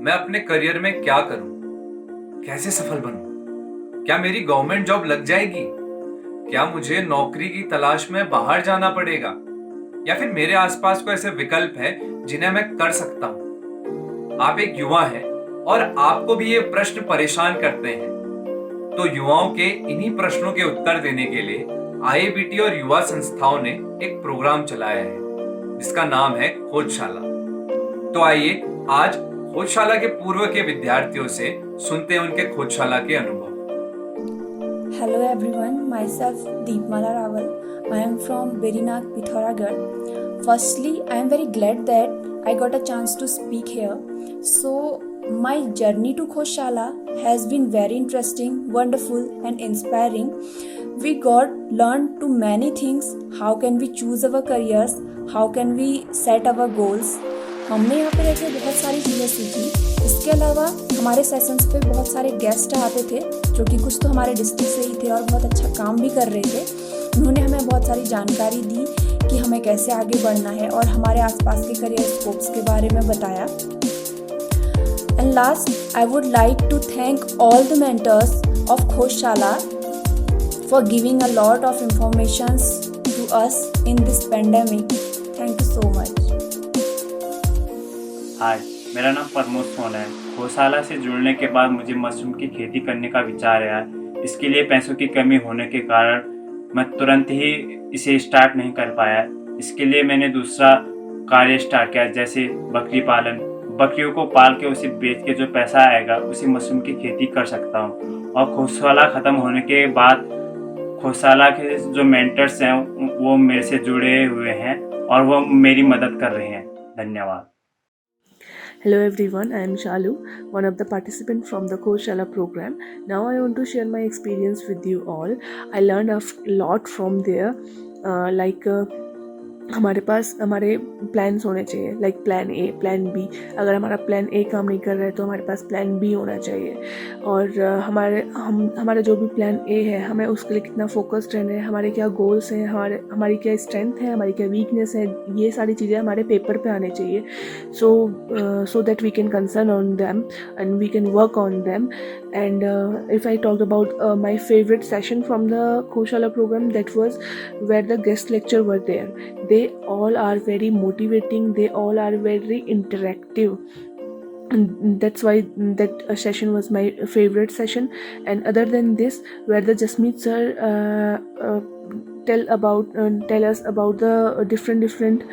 मैं अपने करियर में क्या करूं, कैसे सफल बनूं? क्या मेरी गवर्नमेंट जॉब लग जाएगी? क्या मुझे नौकरी की तलाश में बाहर जाना पड़ेगा, या फिर मेरे आसपास कोई ऐसे विकल्प है जिन्हें मैं कर सकता हूं? आप एक युवा हैं और आपको भी ये प्रश्न परेशान करते हैं। तो युवाओं के इन्हीं प्रश्नों के उत्तर देने के लिए आईआईबीटी और युवा संस्थाओं ने एक प्रोग्राम चलाया है जिसका नाम है खोजशाला। तो आइए आज खोजशाला के पूर्व के विद्यार्थियों से सुनते हैं उनके खोजशाला के अनुभव। Hello everyone, myself Deepmala Rawal. I am from Berinag, Pithoragarh. Firstly, I am very glad that I got a chance to speak here. So, my journey to Khoshala has been very interesting, wonderful, and inspiring. We got learned to many things. How can we choose our careers? How can we set our goals? हमने यहाँ पे रहकर बहुत सारी चीज़ें सीखी। इसके अलावा हमारे सेशंस पे बहुत सारे गेस्ट आते थे जो कि कुछ तो हमारे डिस्ट्रिक्ट से ही थे और बहुत अच्छा काम भी कर रहे थे। उन्होंने हमें बहुत सारी जानकारी दी कि हमें कैसे आगे बढ़ना है और हमारे आसपास के करियर स्कोप्स के बारे में बताया। And last I would like to thank all the mentors of Khojshala for giving a lot of information to us in this pandemic. Thank you so much. Hi, मेरा नाम प्रमोद सोना है। गौशाला से जुड़ने के बाद मुझे मशरूम की खेती करने का विचार आया। इसके लिए पैसों की कमी होने के कारण मैं तुरंत ही इसे स्टार्ट नहीं कर पाया। इसके लिए मैंने दूसरा कार्य स्टार्ट किया, जैसे बकरी पालन। बकरियों को पाल के उसे बेच के जो पैसा आएगा उसी मशरूम की खेती कर सकता हूँ। और गौशाला ख़त्म होने के बाद गौशाला के जो मेंटर्स हैं वो मेरे से जुड़े हुए हैं और वो मेरी मदद कर रहे हैं। धन्यवाद। Hello everyone, I am Shalu, one of the participants from the Khoshala program. Now I want to share my experience with you all. I learned a lot from there, like हमारे पास हमारे प्लान्स होने चाहिए, like plan A, plan B. अगर हमारा plan A काम नहीं कर रहा है तो हमारे पास प्लान बी होना चाहिए। और हमारा जो भी प्लान ए है, हमें उसके लिए कितना फोकस्ड रहना है, हमारे क्या गोल्स हैं, हमारी क्या स्ट्रेंथ है, हमारी क्या वीकनेस है, ये सारी चीज़ें हमारे पेपर पे आने चाहिए। So that we can concern on them and we can work on them. And if I talked about my favorite session from the Khoshala program, that was where the guest lecture were there. They all are very motivating, they all are very interactive, and that's why that session was my favorite session. And other than this, where the Jasmeet sir tell us about the different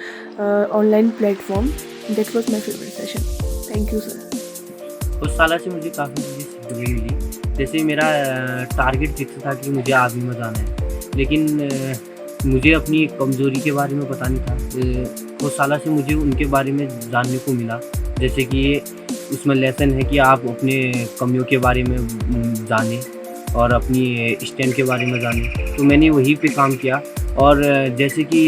online platform, that was my favorite session. Thank you sir. उस साल से मुझे काफ़ी चीज़ें सीखने मिली। जैसे मेरा target fix था कि मुझे आर्मी में जाना है, लेकिन मुझे अपनी कमज़ोरी के बारे में पता नहीं था। उस साल से मुझे उनके बारे में जानने को मिला, जैसे कि उसमें लेसन है कि आप अपने कमियों के बारे में जानें और अपनी स्ट्रेंथ के बारे में जानें। तो मैंने वहीं पे काम किया। और जैसे कि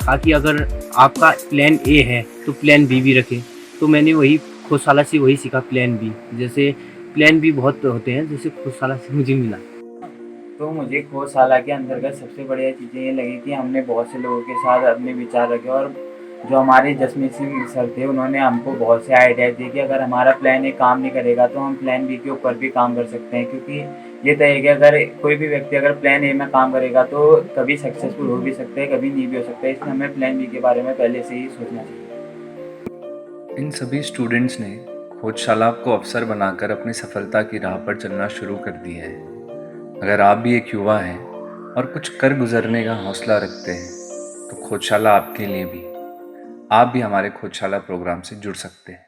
था कि अगर आपका प्लान ए है तो प्लान बी भी रखें। तो मैंने वही गौशाला से वही सीखा, प्लान बी। जैसे प्लान बी बहुत होते हैं, जैसे गौशाला से मुझे मिला। तो मुझे गौशाला के अंतर्गत सबसे बढ़िया चीज़ें ये लगी कि हमने बहुत से लोगों के साथ अपने विचार रखे और जो हमारे जसमीत सिंह सर थे उन्होंने हमको बहुत से आइडिया दिए कि अगर हमारा प्लान ए काम नहीं करेगा तो हम प्लान बी के ऊपर भी काम कर सकते हैं। क्योंकि ये तय है कि अगर कोई भी व्यक्ति अगर प्लान ए में काम करेगा तो कभी सक्सेसफुल हो भी सकता है, कभी नहीं भी हो सकता है। इसलिए हमें प्लान बी के बारे में पहले से ही सोचना चाहिए। इन सभी स्टूडेंट्स ने खोजशाला को अवसर बनाकर अपनी सफलता की राह पर चलना शुरू कर दिया है। अगर आप भी एक युवा हैं और कुछ कर गुजरने का हौसला रखते हैं तो खोजशाला आपके लिए भी। आप भी हमारे खोजशाला प्रोग्राम से जुड़ सकते हैं।